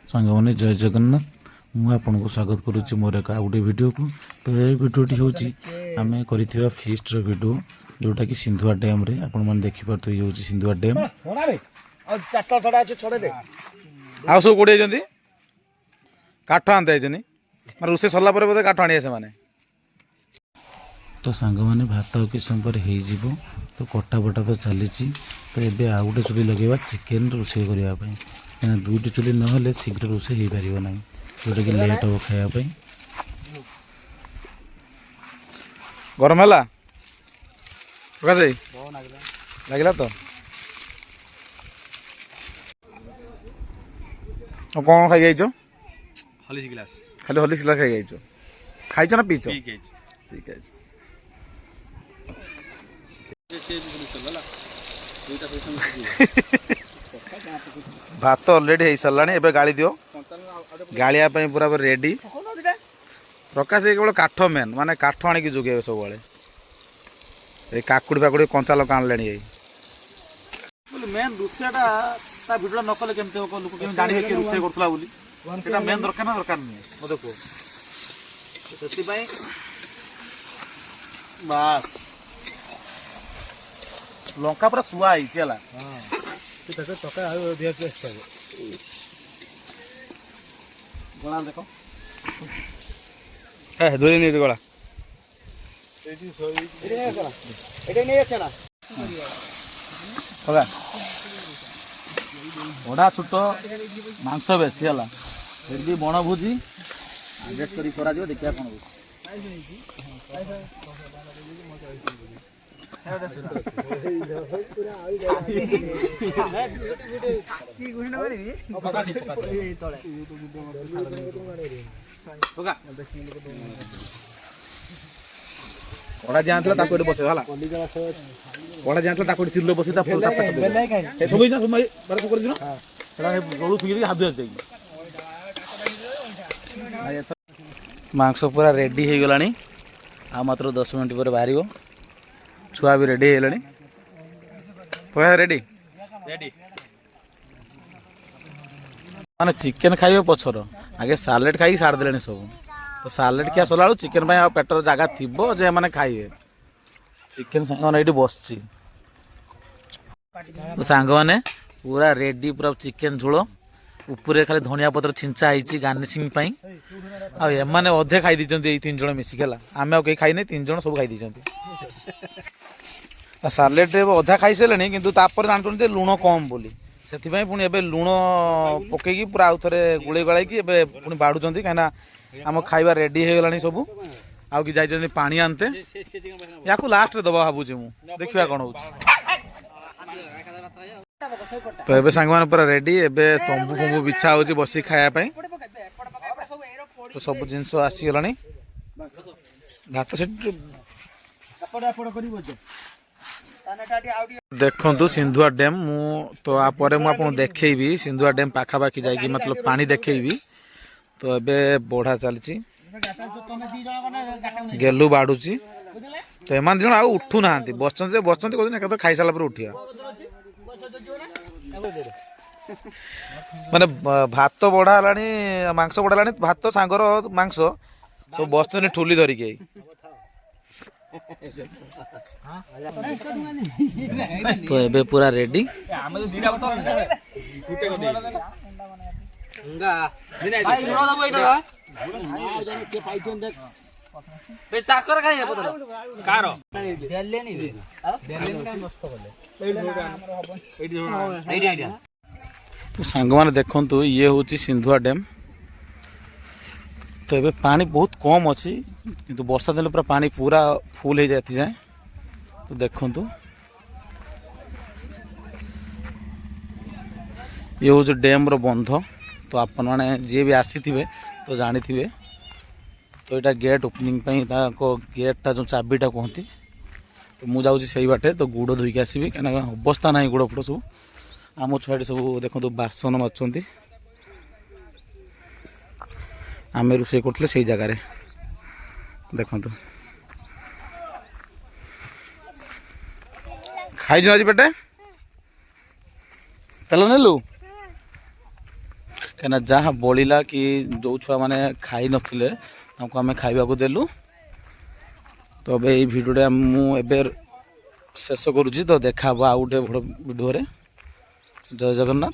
सांगने जय जगन्नाथ मु आपन को स्वागत करुच्ची मोर एक गोटे वीडियो को। तो ये वीडियोटी हूँ आम कर फिस्ट वीडियो जोटा कि सिंधुआ डैम रे आपण मैंने देखिपे ये हूँ सिंधुआ डैम। आउ सब कोड़े काठ आनते रोसे सरला बोधे काठ आने से माने तो सांग मैंने भात कि समय पर हो तो कटा बटा तो चली। तो ये आउ गोटे चुली लगे चिकेन रोषे करने कहीं दुईटी चुली ना शीघ्र रोषे हो पार ना जोटा कि लेट हम खायापी। गरम है लगे तो कौन खाई जाइछ हॉलिस ग्लास खाली हॉलिक्स ग्लास खाई जाइछ खाइछ ना पीछ ठीक है। भात ऑलरेडी हो सारा एबे गाड़ी दियो गाड़िया पूरा रेडी। प्रकाश ये केवल काठ मेन माने काठ आनिक जोगे सब ये काकुड़ी फाकुड़ी कंचा लका आनले मेन रोषेटा भिडियो न कले केमते लोक केमि जानिबे कि रोषे करथला बोली सेटा मेन दरकार ना दरकार नहीं मते को सेति पई बस लंका पूरा सुआ आई चला हां ते टका आ दिया टेस्ट पाबो गला देखो ए दूरी नहीं गला एटी सोई एटी नहीं अच्छा ना होगा बड़ा छोट मांस बेसी है फिर भी बण भोजी एडजस्ट करी करा दियो देखिया कोन कड़ा जानला ताको बसे हला कड़ा जानला ताको चिल्लो बसे ता फलता ए सब ना समय बारे को कर दिनो एटा रोलु थुई हाथ दे जाई मांस पूरा रेडी हो गलानी आ मात्र 10 मिनट पर बाहर छुआ भी रेडी है पोया रेडी रेडी माने चिकेन खाइबे पछर आगे सालेड खाई साड़ देले सब। तो सालेड क्या सला चिकेन पेटर जगह थी जे माने खाइबे चिकेन सांग ये बस। तो सांग मैंने पूरा रेडी पूरा चिकेन झोल ऊपर खाली धनिया पत्र छिंचा होती गार्निशिंग आने अधे खाई दीजिए ये 3 जन मिसिकला आम कहीं खाई 3 जन सब खाई दीजिए। सालेड अधा खाई सारे कि जानते लुण कम बोली से पुणी एवं लुण पकईकी पूरा आउ थे गुड़े गलाई पुणी बाढ़ुंट कहीं आम खाଇବା रेडी हो गलानी सब आउ कि जाइए पानी आनते या लास्ट दबा भावुँ मुझे देखा कौन हो। तो ये सांग मैंने पूरा रेडी एबे तंबू फंबू बिछा हो बस खायापी। तो सब जिनस आसीगला भात से देखु सिंधुआ डैम मु तो आपरे मुझे देखी सिंधुआ डैम पाखापाखि जाकि मतलब पानी देखी। तो एबे बढ़ा चलची गेलु बाड़ुची तो एम जन आ उठू ना बसचंत बसचंत कहते खाई सारा पर उठिया माने भात बढ़ा मांस बढ़ा भात सांगर मांस सब बस ठुली धरिकी तो एबे पूरा रेडी सांग मैंने देखु ये हूँ सिंधुआ डैम। तो ये पानी बहुत कम अच्छी किंतु वर्षा दिन पूरा पानी पूरा फुल हो जाती जाए। तो देखु ये हूँ डैम रो बंध। तो आपण मैंने जी भी आसी थे तो जानी थे। तो यहाँ गेट ओपनिंग गेटा जो चाबीटा कहती तो मुझे से बाटे तो गुड़ धोईकी आसबि कहीं अवस्था ना गुड़ फुड़ सब आम छुआटी सब देखो बासन मार्च आम रोषे करते से जगार देखु खाई आज पेटे तेल नेलु କାହିଁକିନା ଯାହା ବଳିଲା କି ଯେଉଁ ଛୁଆମାନେ ଖାଇ ନଥିଲେ ତାଙ୍କୁ ଆମେ ଖାଇବାକୁ ଦେଲୁ। ତ ଏବେ ଏଇ ଭିଡ଼ିଓଟା ମୁଁ ଏବେ ଶେଷ କରୁଛି। ତ ଦେଖା ହେବ ଆଉ ଗୋଟେ ବଡ଼ ଭିଡ଼ିଓରେ। ଜୟ ଜଗନ୍ନାଥ।